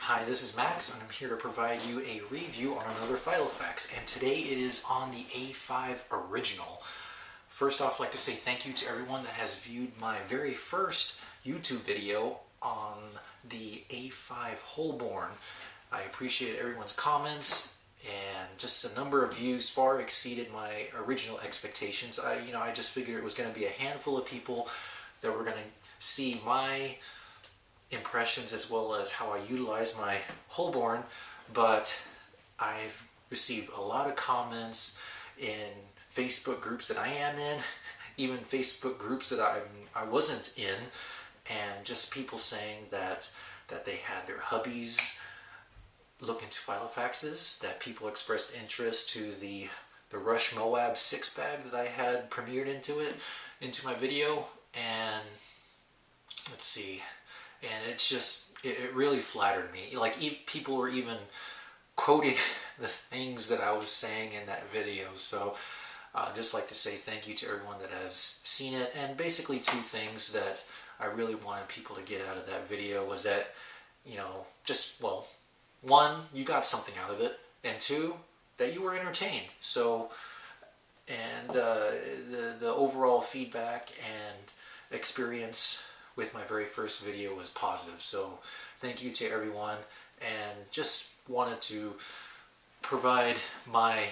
Hi, this is Max, and I'm here to provide you a review on another Filofax, and today it is on the A5 Original. First off, I'd like to say thank you to everyone that has viewed my very first YouTube video on the A5 Holborn. I appreciate everyone's comments, and just the number of views far exceeded my original expectations. I just figured it was going to be a handful of people that were going to see my impressions as well as how I utilize my Holborn, but I've received a lot of comments in Facebook groups that I am in, even Facebook groups that I wasn't in, and just people saying that they had their hubbies look into Filofaxes, that people expressed interest to the Rush Moab 6-bag that I had premiered into my video, and let's see. And it's just, it really flattered me. Like, people were even quoting the things that I was saying in that video. So I'd just like to say thank you to everyone that has seen it. And basically two things that I really wanted people to get out of that video was that, well, one, you got something out of it. And two, that you were entertained. So, and the overall feedback and experience with my very first video was positive. So thank you to everyone, and just wanted to provide my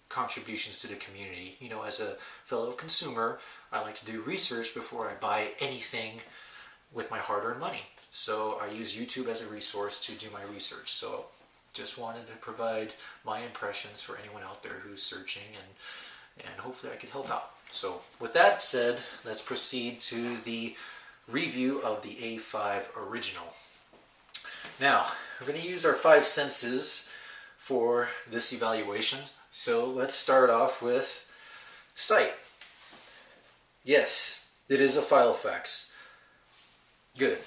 contributions to the community. As a fellow consumer, I like to do research before I buy anything with my hard-earned money. So I use YouTube as a resource to do my research. So just wanted to provide my impressions for anyone out there who's searching, and hopefully I could help out. So with that said, let's proceed to the review of the A5 Original. Now, we're going to use our 5 senses for this evaluation. So let's start off with sight. Yes, it is a Filofax. Good.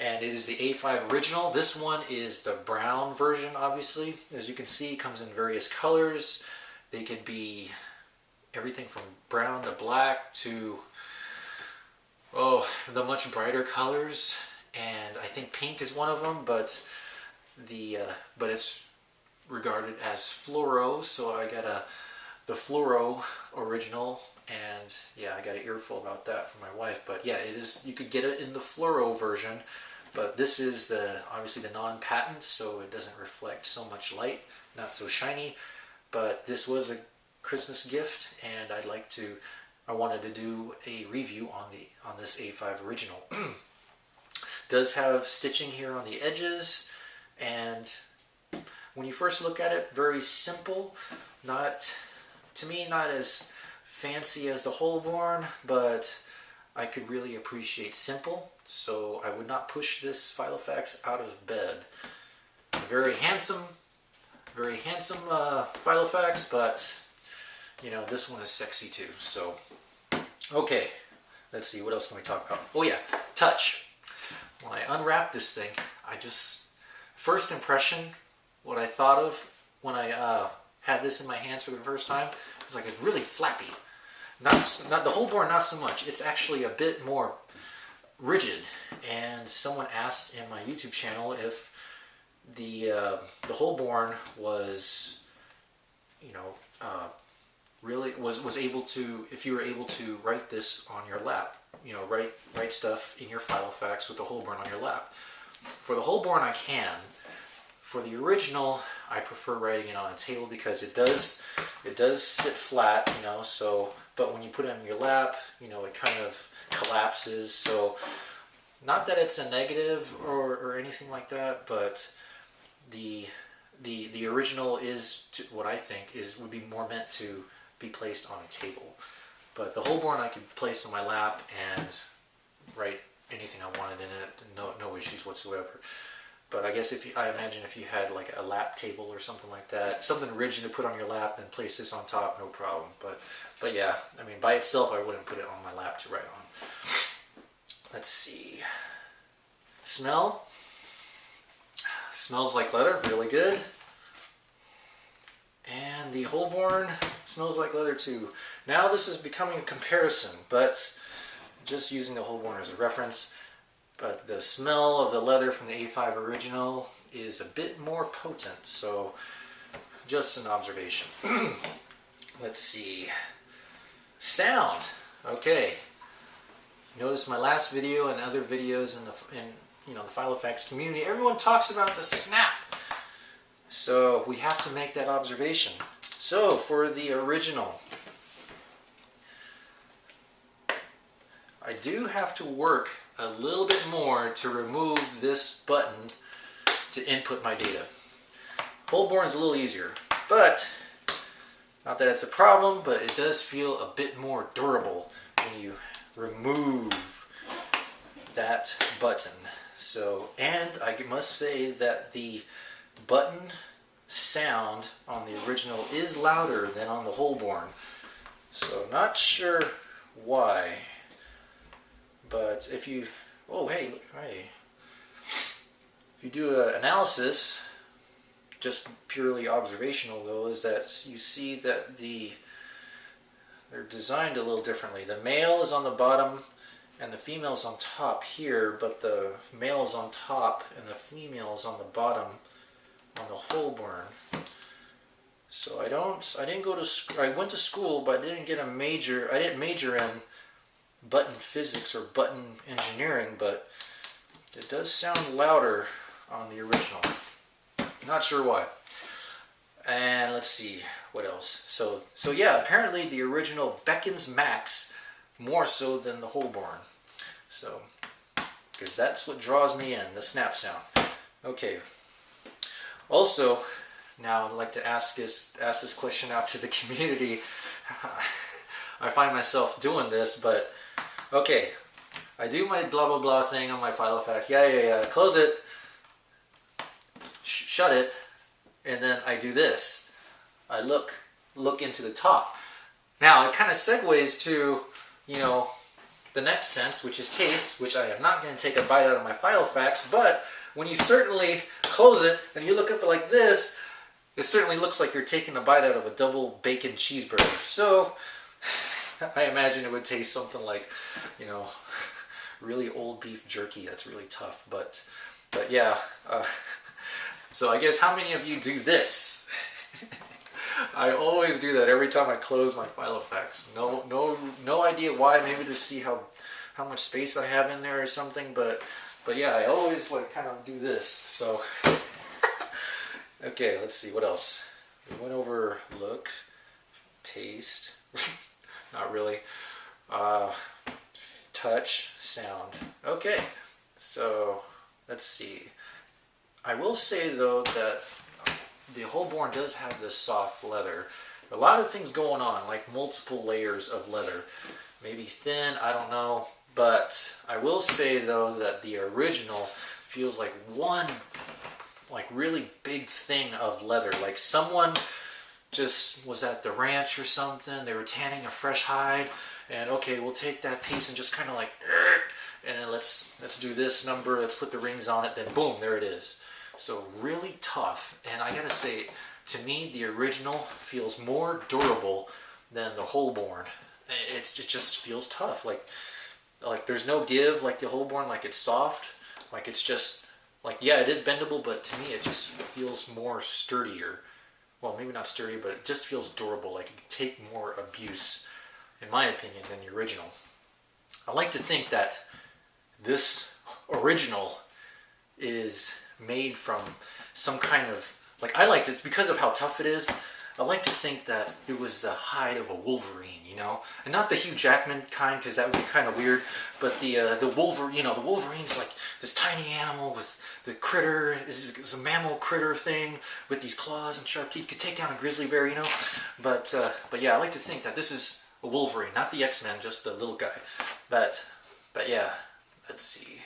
And it is the A5 Original. This one is the brown version, obviously. As you can see, it comes in various colors. They could be everything from brown to black to the much brighter colors, and I think pink is one of them, but it's regarded as fluoro, so I got the fluoro original, and yeah, I got an earful about that from my wife. But yeah, it is, you could get it in the fluoro version, but this is obviously the non-patent, so it doesn't reflect so much light, not so shiny. But this was a Christmas gift, and I wanted to do a review on this A5 Original. Does have stitching here on the edges, and when you first look at it, very simple. To me, not as fancy as the Holborn, but I could really appreciate simple. So I would not push this Filofax out of bed. Very handsome Filofax, but this one is sexy too. So, okay, let's see, what else can we talk about? Oh yeah, touch. When I unwrapped this thing, first impression, what I thought of when I had this in my hands for the first time, is like it's really flappy. Not the Holborn, not so much. It's actually a bit more rigid. And someone asked in my YouTube channel if the Holborn was, really was able to, if you were able to write this on your lap, write stuff in your Filofax with the Holborn on your lap. For the Holborn, I can. For the original, I prefer writing it on a table because it does sit flat, so, but when you put it on your lap, it kind of collapses. So not that it's a negative or anything like that, but the original is, what I think would be more meant to be placed on a table. But the Holborn I could place on my lap and write anything I wanted in it, no issues whatsoever. But I guess I imagine if you had like a lap table or something like that, something rigid to put on your lap, then place this on top, no problem. But yeah, I mean, by itself I wouldn't put it on my lap to write on. Let's see. Smell. Smells like leather, really good. And the Holborn smells like leather too. Now this is becoming a comparison, but just using the Holborn as a reference. But the smell of the leather from the A5 Original is a bit more potent, so just an observation. Let's see. Sound. Okay. Notice my last video and other videos in the Filofax community, everyone talks about the snap. So we have to make that observation. So for the original, I do have to work a little bit more to remove this button to input my data. Holborn is a little easier, but not that it's a problem, but it does feel a bit more durable when you remove that button. So, and I must say that the button sound on the original is louder than on the Holborn. So not sure why, but if you, oh hey, if you do an analysis, just purely observational though, is that you see that they're designed a little differently. The male is on the bottom and the female is on top here, but the male is on top and the female is on the bottom on the Holborn. So I didn't go to, I went to school, but I didn't get a major, I didn't major in button physics or button engineering, but it does sound louder on the original. Not sure why. And let's see, what else? So yeah, apparently the original beckons Max more so than the Holborn. So, because that's what draws me in, the snap sound. Okay. Also, now I'd like to ask this question out to the community. I find myself doing this, but okay. I do my blah blah blah thing on my Filofax. Yeah. Close it. Shut it. And then I do this. I look into the top. Now it kind of segues to, the next sense, which is taste, which I am not going to take a bite out of my Filofax, but when you certainly close it and you look up like this, it certainly looks like you're taking a bite out of a double bacon cheeseburger. So I imagine it would taste something like, really old beef jerky. That's really tough, but yeah. So I guess how many of you do this? I always do that every time I close my Filofax. No idea why. Maybe to see how much space I have in there or something. But yeah, I always kind of do this. So okay, let's see what else. We went over look, taste, not really, touch, sound. Okay, so let's see. I will say though that the Holborn does have this soft leather. A lot of things going on, like multiple layers of leather. Maybe thin, I don't know. But I will say though that the original feels like one really big thing of leather. Like someone just was at the ranch or something, they were tanning a fresh hide, and okay, we'll take that piece and just kind of and then let's do this number, let's put the rings on it, then boom, there it is. So really tough, and I gotta say, to me, the original feels more durable than the Holborn. It just feels tough, like there's no give like the Holborn, like it's soft, like it's just, yeah, it is bendable, but to me it just feels more sturdier. Well, maybe not sturdy, but it just feels durable, like it can take more abuse, in my opinion, than the original. I like to think that this original is made from some kind of, I like to, because of how tough it is, I like to think that it was the hide of a wolverine, and not the Hugh Jackman kind, because that would be kind of weird, but the Wolverine, the Wolverine's like this tiny animal with the critter, is a mammal critter thing with these claws and sharp teeth, could take down a grizzly bear, but yeah, I like to think that this is a Wolverine, not the X-Men, just the little guy, but yeah, let's see.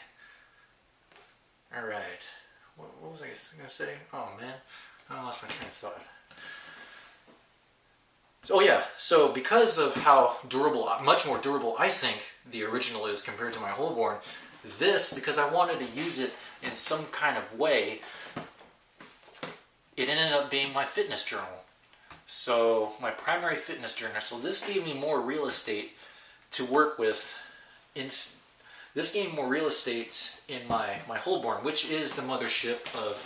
All right. What was I going to say? Oh man, I lost my train of thought. So, oh yeah, so because of how durable, much more durable I think the original is compared to my Holborn, this, because I wanted to use it in some kind of way, it ended up being my fitness journal. So my primary fitness journal. So this gave me more real estate to work with. This gave me more real estate in my Holborn, which is the mothership of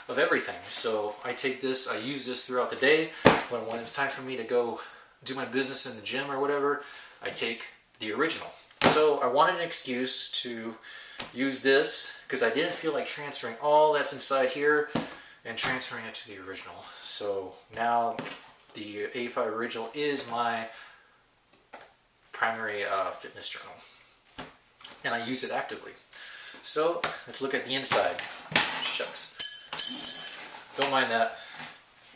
of everything. So I take this, I use this throughout the day. When it's time for me to go do my business in the gym or whatever, I take the original. So I wanted an excuse to use this because I didn't feel like transferring all that's inside here and transferring it to the original. So now the A5 original is my primary fitness journal, and I use it actively. So let's look at the inside. Shucks. Don't mind that.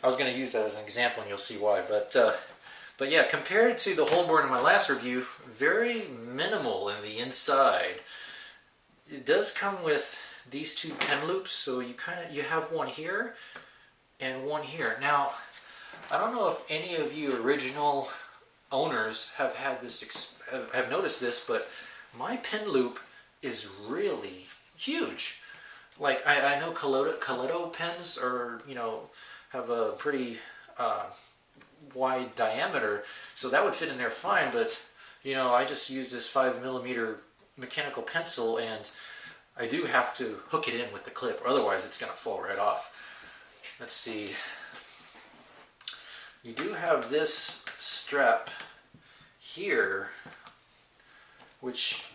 I was going to use that as an example and you'll see why. But yeah, compared to the Holborn in my last review, very minimal in the inside. It does come with these two pen loops, so you have one here and one here. Now, I don't know if any of you original owners have had this, have noticed this, but my pen loop is really huge. Like I know Coletto pens are, you know, have a pretty wide diameter, so that would fit in there fine. But you know, I just use this 5mm mechanical pencil, and I do have to hook it in with the clip, or otherwise it's going to fall right off. Let's see. You do have this strap here, which,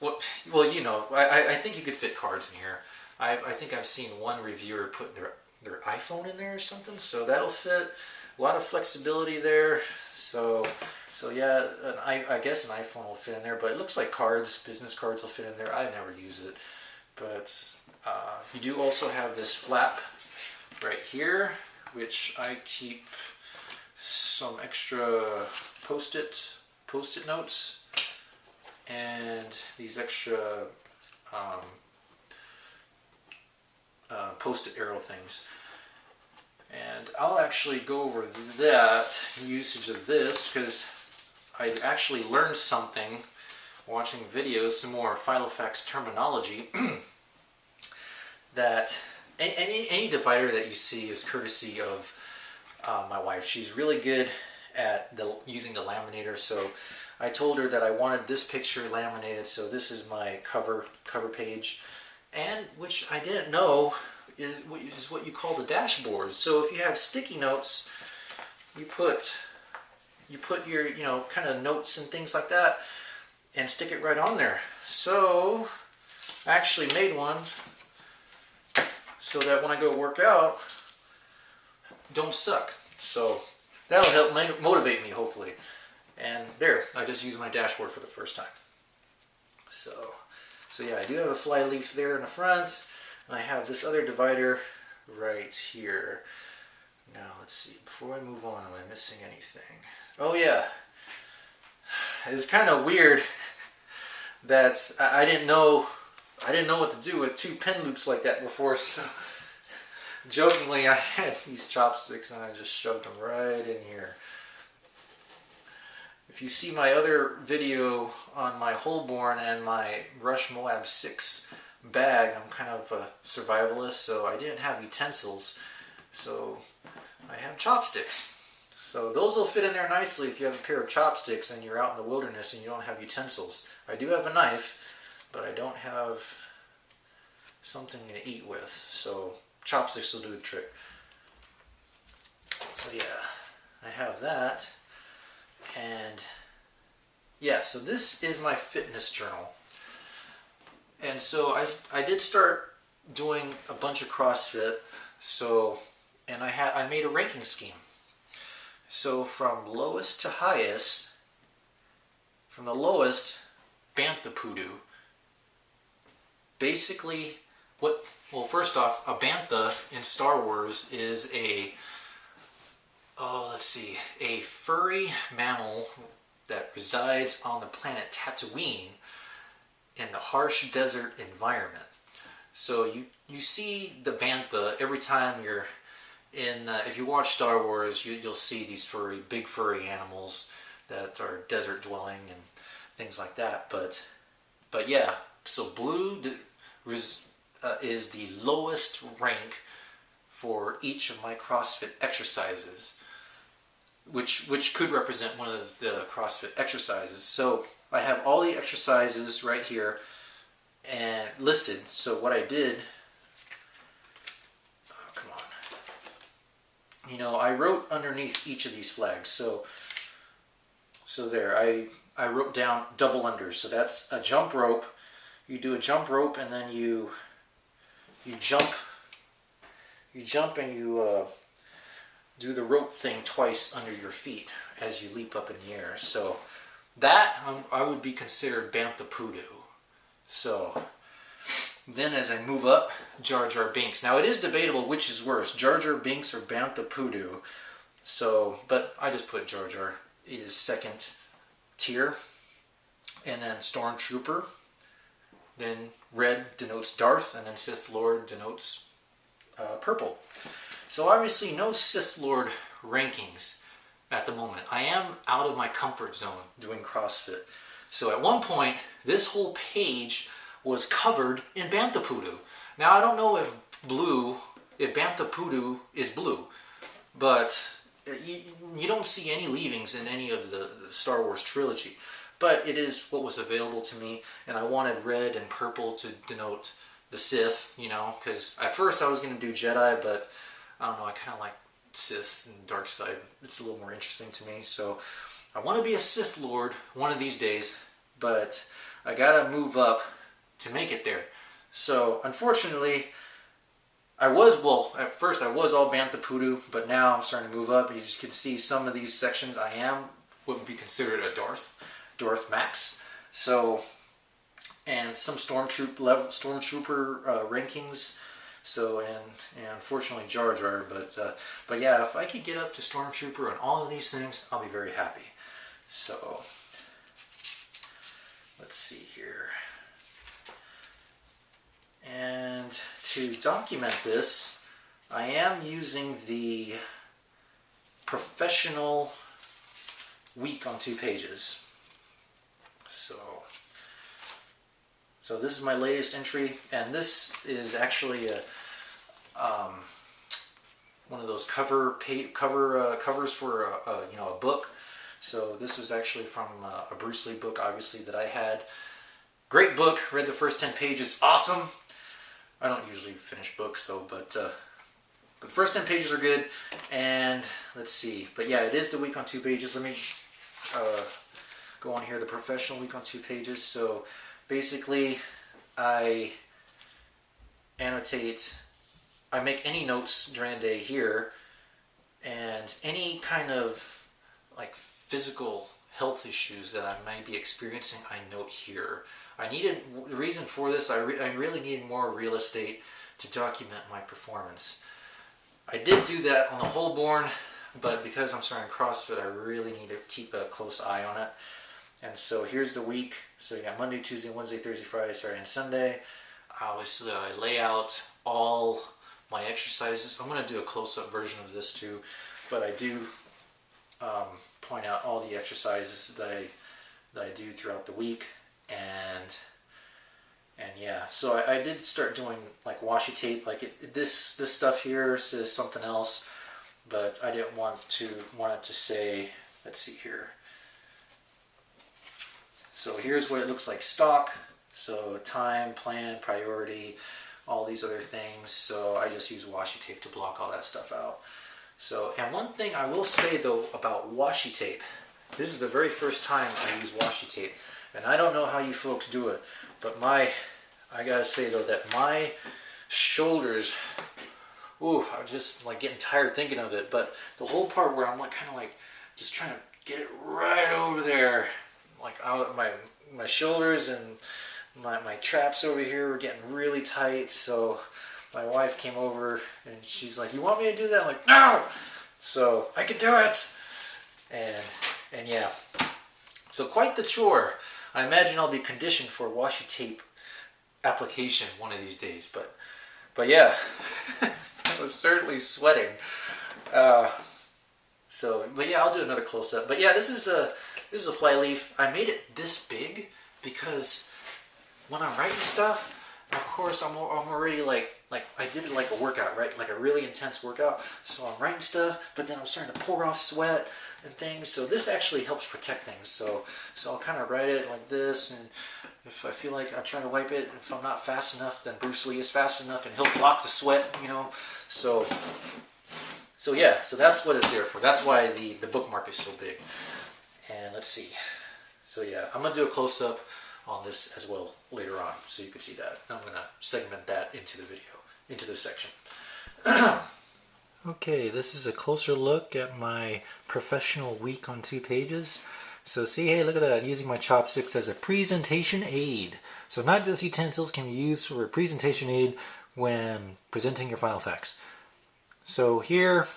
well, you know, I think you could fit cards in here. I think I've seen one reviewer put their iPhone in there or something, so that'll fit. A lot of flexibility there. So yeah, I guess an iPhone will fit in there, but it looks like cards, business cards will fit in there. I never use it. But you do also have this flap right here, which I keep some extra post-it notes and these extra post-it arrow things. And I'll actually go over that usage of this because I actually learned something watching videos, some more Filofax terminology. That any divider that you see is courtesy of my wife. She's really good at using the laminator, so I told her that I wanted this picture laminated, so this is my cover page, and which I didn't know is what you call the dashboard. So if you have sticky notes, you put your, you know, kind of notes and things like that and stick it right on there. So I actually made one so that when I go work out, don't suck. So that'll help motivate me, hopefully. And there, I just used my dashboard for the first time. So yeah, I do have a fly leaf there in the front, and I have this other divider right here. Now let's see, before I move on, am I missing anything? Oh yeah, it's kind of weird that I didn't know what to do with two pen loops like that before, so jokingly I had these chopsticks and I just shoved them right in here. If you see my other video on my Holborn and my Rush Moab 6 bag, I'm kind of a survivalist, so I didn't have utensils, so I have chopsticks. So those will fit in there nicely if you have a pair of chopsticks and you're out in the wilderness and you don't have utensils. I do have a knife, but I don't have something to eat with, so chopsticks will do the trick. So yeah, I have that. And yeah, so this is my fitness journal. And so I did start doing a bunch of CrossFit, and I made a ranking scheme. So from lowest to highest, from the lowest, Bantha Poodoo. Basically, well, first off, a Bantha in Star Wars is a furry mammal that resides on the planet Tatooine in the harsh desert environment. So you see the Bantha every time you're in, if you watch Star Wars, you'll see these big furry animals that are desert dwelling and things like that. But yeah, so blue is the lowest rank for each of my CrossFit exercises, which could represent one of the CrossFit exercises. So I have all the exercises right here and listed. So what I did you know, I wrote underneath each of these flags. So there, I wrote down double unders. So that's a jump rope. You do a jump rope, and then you jump and you do the rope thing twice under your feet as you leap up in the air. So that I would be considered Bantha Poodoo. So then as I move up, Jar Jar Binks. Now it is debatable which is worse, Jar Jar Binks or Bantha Poodoo. So, but I just put Jar Jar is second tier. And then Stormtrooper. Then red denotes Darth, and then Sith Lord denotes purple. So obviously no Sith Lord rankings at the moment. I am out of my comfort zone doing CrossFit. So at one point, this whole page was covered in Bantha Poodoo. Now I don't know if Bantha Poodoo is blue, but you don't see any leavings in any of the Star Wars trilogy. But it is what was available to me, and I wanted red and purple to denote the Sith, you know, because at first I was going to do Jedi, but I don't know, I kind of like Sith and dark side. It's a little more interesting to me, so I want to be a Sith Lord one of these days, but I gotta move up to make it there. So unfortunately, at first I was all Bantha Poodoo, but now I'm starting to move up. As you can see, some of these sections I am what would be considered a Darth Max. So, and some stormtrooper rankings. So, and unfortunately Jar Jar, but yeah, if I could get up to Stormtrooper and all of these things, I'll be very happy. So, let's see here. And to document this, I am using the professional week on 2 pages. So this is my latest entry, and this is actually one of those covers for a book. So this was actually from a Bruce Lee book, obviously, that I had. Great book. Read the first 10 pages. Awesome. I don't usually finish books though, but the first 10 pages are good. And let's see. But yeah, it is the week on 2 pages. Let me go on here. The professional week on 2 pages. So basically, I make any notes during the day here, and any kind of like physical health issues that I might be experiencing, I note here. The reason for this, I really need more real estate to document my performance. I did do that on the Holborn, but because I'm starting CrossFit, I really need to keep a close eye on it. And so here's the week. So you got Monday, Tuesday, Wednesday, Thursday, Friday, Saturday, and Sunday. Obviously, I lay out all my exercises. I'm going to do a close-up version of this too, but I do point out all the exercises that I do throughout the week. And yeah, so I did start doing like washi tape. Like this stuff here says something else, but I didn't want it to say. Let's see here. So here's what it looks like stock. So time, plan, priority, all these other things. So I just use washi tape to block all that stuff out. So, and one thing I will say though about washi tape, this is the very first time I use washi tape. And I don't know how you folks do it, but I gotta say though that my shoulders, ooh, I'm just like getting tired thinking of it. But the whole part where I'm like kind of like just trying to get it right over there, like my shoulders and my traps over here were getting really tight. So my wife came over and she's like, "You want me to do that?" I'm like, "No!" So I could do it. And yeah, so quite the chore. I imagine I'll be conditioned for washi tape application one of these days, but yeah, I was certainly sweating. But yeah, I'll do another close-up. But yeah, this is a fly leaf. I made it this big because when I'm writing stuff, of course I'm already like I did it like a workout, right? Like a really intense workout. So I'm writing stuff, but then I'm starting to pour off sweat and things. So this actually helps protect things. So I'll kind of write it like this, and if I feel like I try to wipe it, if I'm not fast enough, then Bruce Lee is fast enough and he'll block the sweat, you know. So So yeah, so that's what it's there for. That's why the bookmark is so big. And let's see. So yeah, I'm going to do a close-up on this as well later on, so you can see that. I'm going to segment that into the video, into this section. Okay, this is a closer look at my professional week on 2 pages. So see, hey, look at that, using my chopsticks as a presentation aid. So not just utensils, can be used for a presentation aid when presenting your Filofax. So here,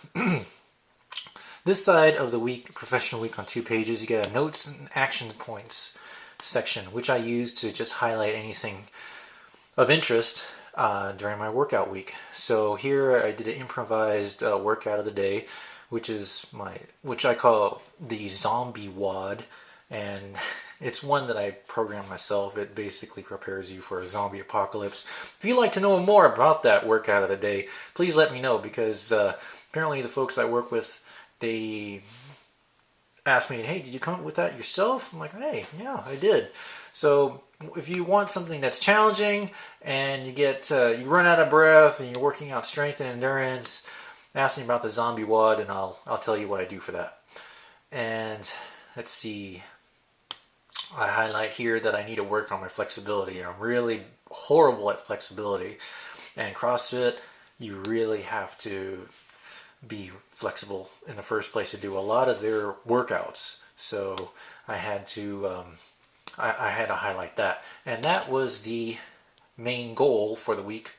this side of the week, professional week on 2 pages, you get a notes and action points section, which I use to just highlight anything of interest during my workout week. So here I did an improvised workout of the day, which I call the zombie WOD, and it's one that I programmed myself. It basically prepares you for a zombie apocalypse. If you'd like to know more about that workout of the day, please let me know, because apparently the folks I work with, they asked me, hey, did you come up with that yourself? I'm like, hey, yeah, I did. So if you want something that's challenging and you run out of breath and you're working out strength and endurance, ask me about the zombie WOD and I'll tell you what I do for that. And let's see, I highlight here that I need to work on my flexibility. I'm really horrible at flexibility, and CrossFit, you really have to be flexible in the first place to do a lot of their workouts. So I had to I had to highlight that, and that was the main goal for the week,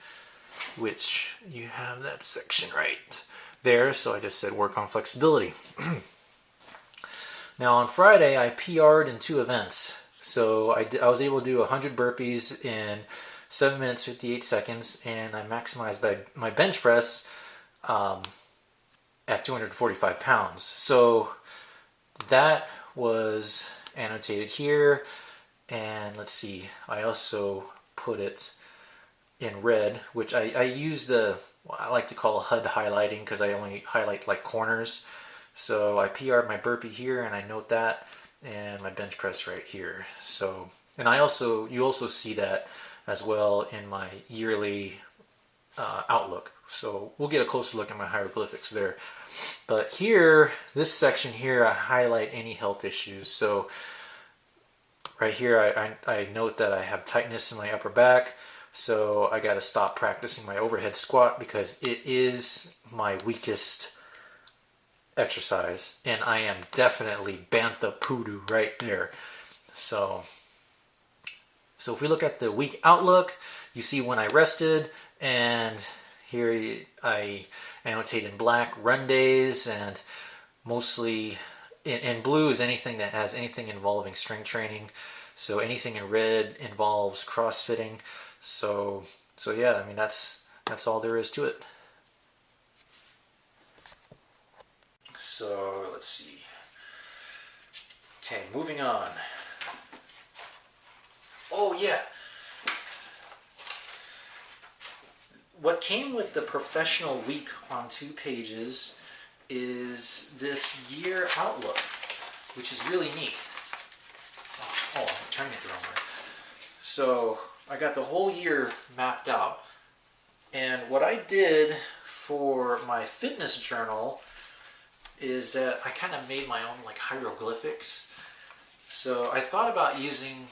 which you have that section right there. So I just said work on flexibility. Now on Friday I PR'd in 2 events. So I was able to do 100 burpees in 7 minutes 58 seconds, and I maximized my bench press at 245 pounds. So that was annotated here, and let's see, I also put it in red, which I use I like to call HUD highlighting, because I only highlight like corners. So I PR'd my burpee here, and I note that, and my bench press right here. So, and you also see that as well in my yearly outlook. So we'll get a closer look at my hieroglyphics there. But here, this section here, I highlight any health issues. So right here, I note that I have tightness in my upper back. So I got to stop practicing my overhead squat, because it is my weakest exercise, and I am definitely bantha poodoo right there. So if we look at the week outlook, you see when I rested, and here I annotate in black run days, and mostly in blue is anything that has anything involving strength training. So anything in red involves crossfitting. So yeah, I mean that's all there is to it. So let's see. Okay, moving on. Oh yeah. What came with the professional week on 2 pages is this year outlook, which is really neat. Oh, I'm turning it the wrong way. So I got the whole year mapped out, and what I did for my fitness journal is that I kind of made my own like hieroglyphics. So I thought about using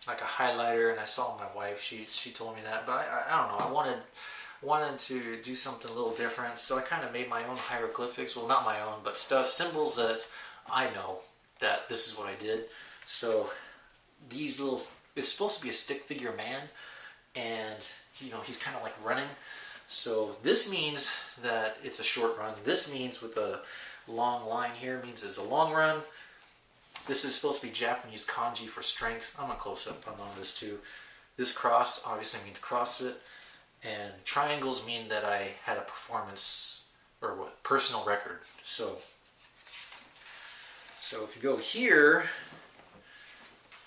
like a highlighter, and I saw my wife, she told me that, but I don't know, I wanted to do something a little different, so I kind of made my own hieroglyphics. Well, not my own, but symbols that I know that this is what I did. So these little, it's supposed to be a stick figure man, and you know, he's kind of like running. So this means that it's a short run. This means with a long line here means it's a long run. This is supposed to be Japanese kanji for strength. I'm going to close up on this too. This cross obviously means CrossFit. And triangles mean that I had a performance, or what, personal record. So if you go here,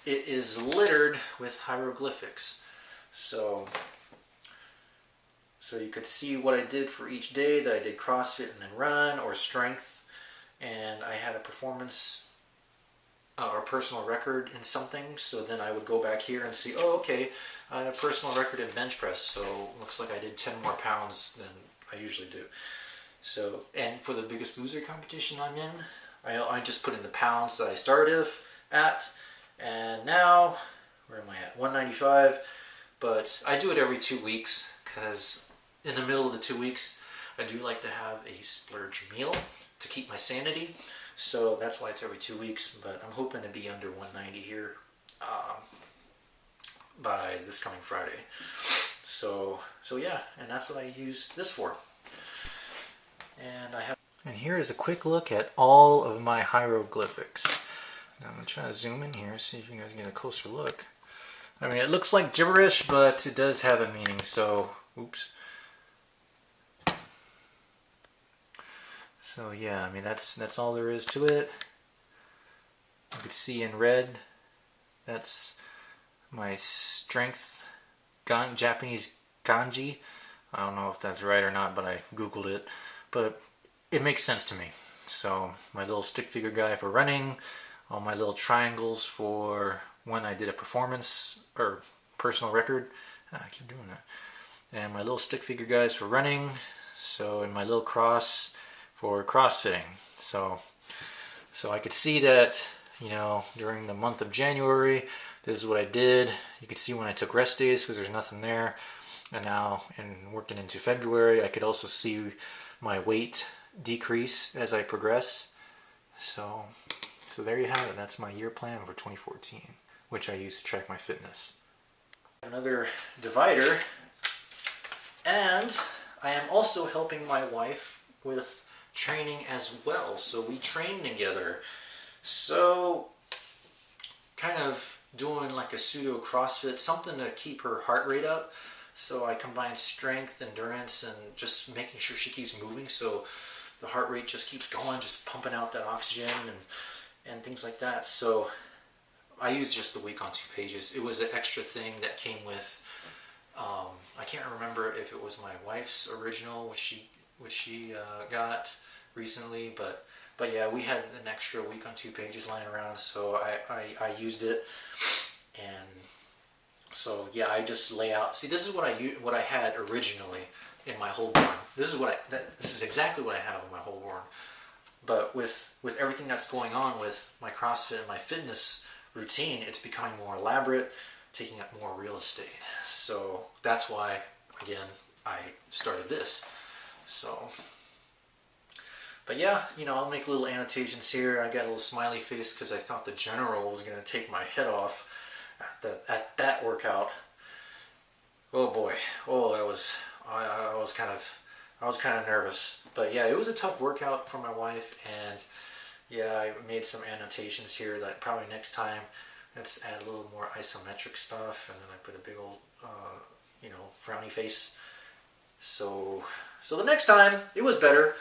it is littered with hieroglyphics. So you could see what I did for each day, that I did CrossFit and then run, or strength, and I had a performance or personal record in something. So then I would go back here and see, oh, okay, I had a personal record in bench press, so looks like I did 10 more pounds than I usually do. So, and for the Biggest Loser competition I'm in, I just put in the pounds that I started at, and now, where am I at? 195, but I do it every 2 weeks, because in the middle of the 2 weeks, I do like to have a splurge meal to keep my sanity, so that's why it's every 2 weeks, but I'm hoping to be under 190 here by this coming Friday. So yeah, and that's what I use this for. And here is a quick look at all of my hieroglyphics. Now I'm going to try to zoom in here, see if you guys get a closer look. I mean, it looks like gibberish, but it does have a meaning, so, oops. So yeah, I mean, that's all there is to it. You can see in red, that's my strength, Japanese kanji. I don't know if that's right or not, but I googled it. But it makes sense to me. So my little stick figure guy for running, all my little triangles for when I did a performance or personal record. I keep doing that. And my little stick figure guys for running. So, and my little cross for crossfitting. So I could see that, you know, during the month of January, this is what I did. You could see when I took rest days because there's nothing there. And now, in working into February, I could also see my weight decrease as I progress. So there you have it. That's my year plan for 2014, which I use to track my fitness. Another divider, and I am also helping my wife with training as well. So we train together. So kind of doing like a pseudo CrossFit, something to keep her heart rate up. So I combine strength, endurance, and just making sure she keeps moving so the heart rate just keeps going, just pumping out that oxygen and things like that. So I used just the week on 2 pages. It was an extra thing that came with, I can't remember if it was my wife's original, which she got recently, but yeah, we had an extra week on 2 pages lying around, so I used it. And so yeah, I just lay out. See, this is what I had originally in my Holborn. This is exactly what I have in my Holborn. But with everything that's going on with my CrossFit and my fitness routine, it's becoming more elaborate, taking up more real estate. So that's why, again, I started this. So, but yeah, you know, I'll make little annotations here. I got a little smiley face because I thought the general was going to take my head off at that workout. Oh boy, oh I was kind of nervous, but yeah, it was a tough workout for my wife, and yeah, I made some annotations here that probably next time let's add a little more isometric stuff, and then I put a big old you know, frowny face. So the next time it was better.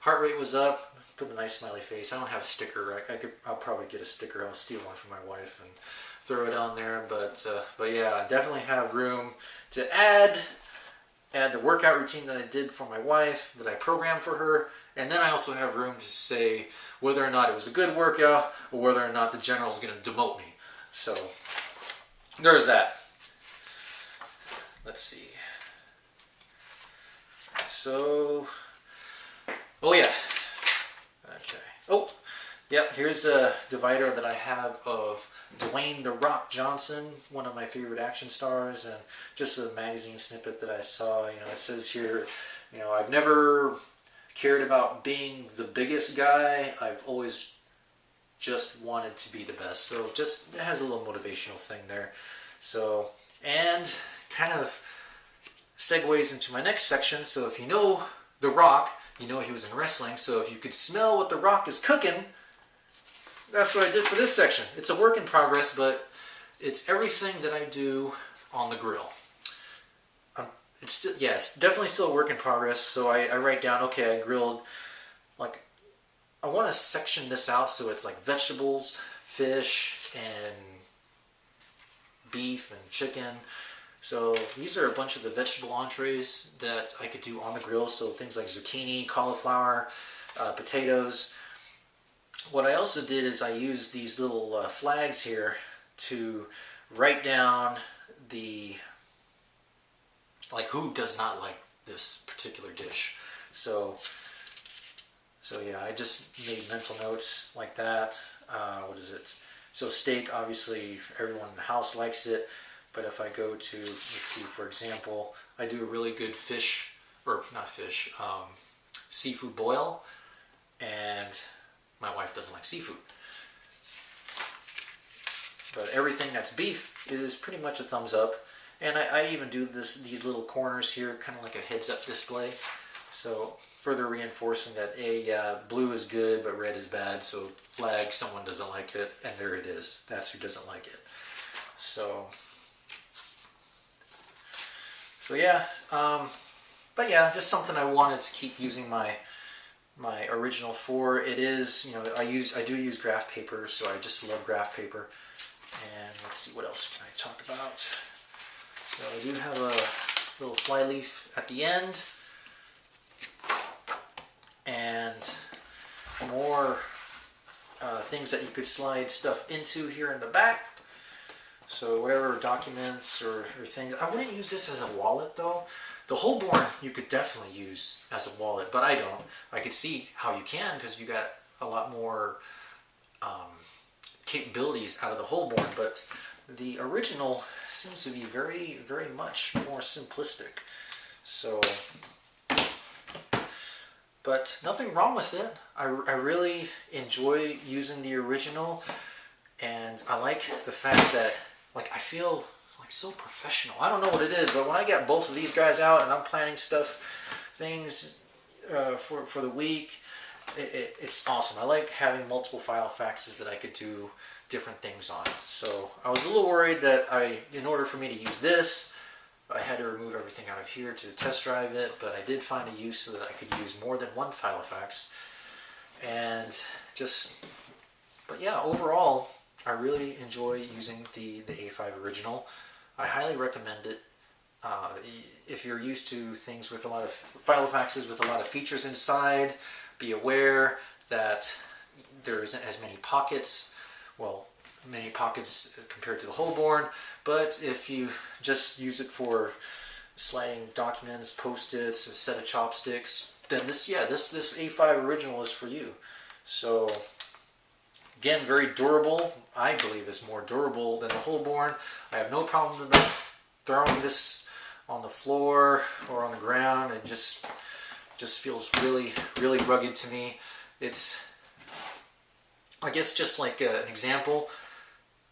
Heart rate was up. Put a nice smiley face. I don't have a sticker. I'll probably get a sticker. I'll steal one from my wife and throw it on there. But yeah, I definitely have room to add the workout routine that I did for my wife, that I programmed for her, and then I also have room to say whether or not it was a good workout or whether or not the general is going to demote me. So there's that. Let's see. So, oh yeah. Okay. Oh, yeah, here's a divider that I have of Dwayne "The Rock" Johnson, one of my favorite action stars, and just a magazine snippet that I saw. You know, it says here, you know, I've never cared about being the biggest guy. I've always just wanted to be the best. So just, it has a little motivational thing there. So, and kind of segues into my next section. So if you know The Rock, you know he was in wrestling. So if you could smell what The Rock is cooking, that's what I did for this section. It's a work in progress, but it's everything that I do on the grill. It's definitely still a work in progress. So I write down, okay, I grilled, like, I want to section this out so it's like vegetables, fish, and beef and chicken. So these are a bunch of the vegetable entrees that I could do on the grill. So things like zucchini, cauliflower, potatoes. What I also did is I used these little flags here to write down the, like, who does not like this particular dish. So So yeah, I just made mental notes like that. What is it? So steak, obviously everyone in the house likes it, but if I go to, let's see, for example, I do a really good fish, or not fish, seafood boil, and my wife doesn't like seafood. But everything that's beef is pretty much a thumbs up. And I even do these little corners here, kind of like a heads-up display. So further reinforcing that blue is good, but red is bad. So flag, someone doesn't like it, and there it is. That's who doesn't like it. So yeah, but yeah, just something I wanted to keep using my original for. It is, you know, I do use graph paper, so I just love graph paper. And let's see, what else can I talk about? So I do have a little fly leaf at the end, and more things that you could slide stuff into here in the back. So whatever documents or things. I wouldn't use this as a wallet though. The Holborn you could definitely use as a wallet, but I don't. I could see how you can, because you got a lot more capabilities out of the Holborn, but the original seems to be very, very much more simplistic. So, but nothing wrong with it. I really enjoy using the original, and I like the fact that, like, I feel like so professional. I don't know what it is, but when I get both of these guys out and I'm planning things for the week, it's awesome. I like having multiple Filofaxes that I could do different things on. So I was a little worried that in order for me to use this, I had to remove everything out of here to test drive it, but I did find a use so that I could use more than one Filofax. And just, but yeah, overall, I really enjoy using the A5 original. I highly recommend it. If you're used to things with a lot of Filofaxes with a lot of features inside, be aware that there isn't as many pockets. Well, many pockets compared to the Holborn, but if you just use it for sliding documents, post-its, a set of chopsticks, then this A5 original is for you. So again, very durable. I believe it's more durable than the Holborn. I have no problem with throwing this on the floor or on the ground. It just feels really, really rugged to me. It's, I guess, just like an example,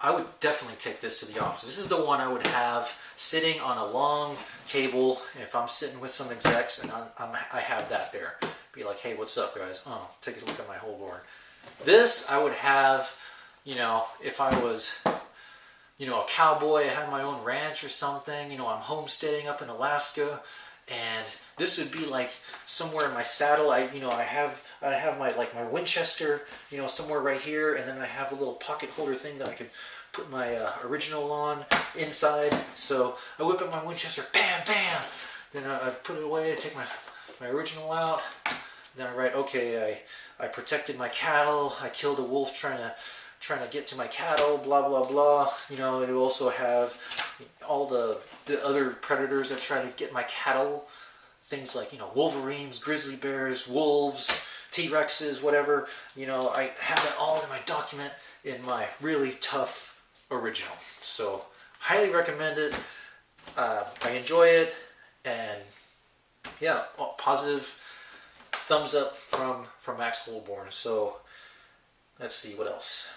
I would definitely take this to the office. This is the one I would have sitting on a long table if I'm sitting with some execs and I have that there. Be like, hey, what's up, guys? Oh, take a look at my Holborn. This I would have, you know, if I was, you know, a cowboy, I had my own ranch or something, you know, I'm homesteading up in Alaska, and this would be like somewhere in my saddle. I have my Winchester, you know, somewhere right here, and then I have a little pocket holder thing that I could put my original on inside. So I whip up my Winchester, bam, bam. Then I put it away. I take my original out. Then I write, okay, I protected my cattle. I killed a wolf trying to get to my cattle. Blah blah blah. You know, it will also have all the other predators that try to get my cattle. Things like, you know, wolverines, grizzly bears, wolves, T-Rexes, whatever. You know, I have that all in my document in my really tough original. So highly recommend it. I enjoy it, and yeah, positive thumbs up from Max Holborn. So let's see what else.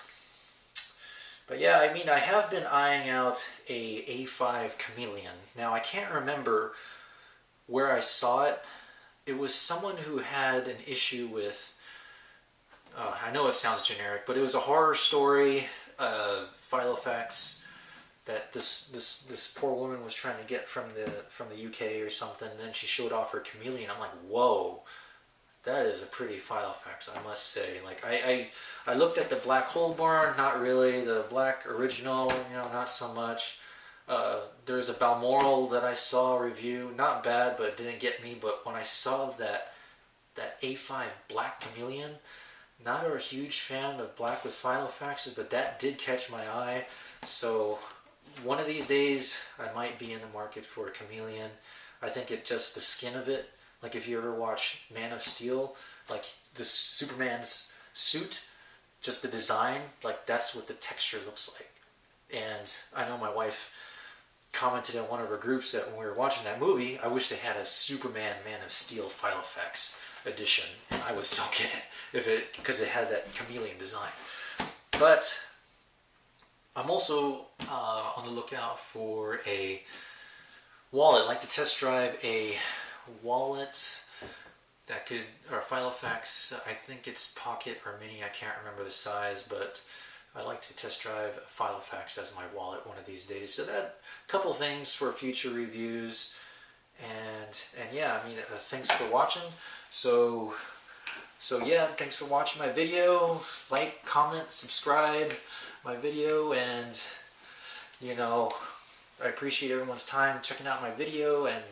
But yeah, I mean, I have been eyeing out a A5 Chameleon. Now I can't remember where I saw it. It was someone who had an issue with, I know it sounds generic, but it was a horror story, Filofax, that this poor woman was trying to get from the UK or something. And then she showed off her Chameleon. I'm like, whoa, that is a pretty Filofax, I must say. Like, I looked at the black Holborn, not really. The black original, you know, not so much. There's a Balmoral that I saw review, not bad, but it didn't get me. But when I saw that A5 black Chameleon, not a huge fan of black with Filofaxes, but that did catch my eye. So one of these days I might be in the market for a Chameleon. I think the skin of it Like if you ever watch Man of Steel, like the Superman's suit, just the design, like that's what the texture looks like. And I know my wife commented in one of her groups that when we were watching that movie, I wish they had a Superman Man of Steel Filofax edition, and I would still get it because it had that chameleon design. But I'm also on the lookout for a wallet. I'd like to test drive a wallet that could, or Filofax, I think it's pocket or mini, I can't remember the size, but I'd like to test drive Filofax as my wallet one of these days. So that, a couple things for future reviews, and yeah, I mean, thanks for watching. So yeah, thanks for watching my video. Like, comment, subscribe my video, and you know, I appreciate everyone's time checking out my video, and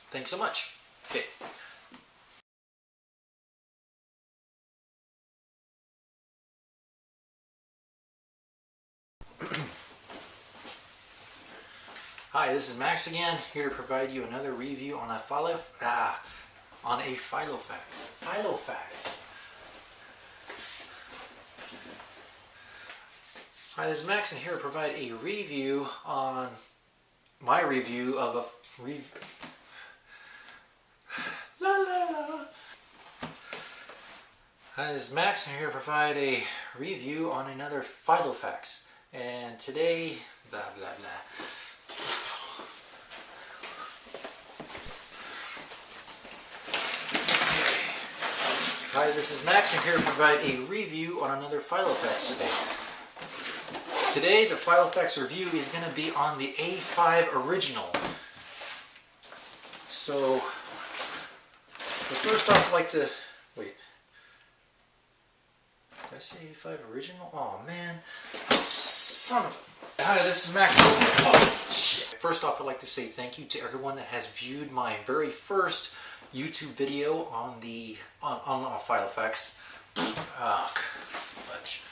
thanks so much. Okay. Hi, this is Max again, here to provide you another review on a Filofax. Hi, this is Max, and here to provide a review on my review of a Hi, this is Max, and here to provide a review on another Filofax. And today, blah blah blah. Hi, this is Max, and here to provide a review on another Filofax today. Today, the Filofax review is going to be on the A5 original. So, but first off, I'd like to, wait, did I say A5 original? Oh man, son of a... Hi, this is Max Holborn. Oh, shit. First off, I'd like to say thank you to everyone that has viewed my very first YouTube video on the on Filofax. Ah, fudge.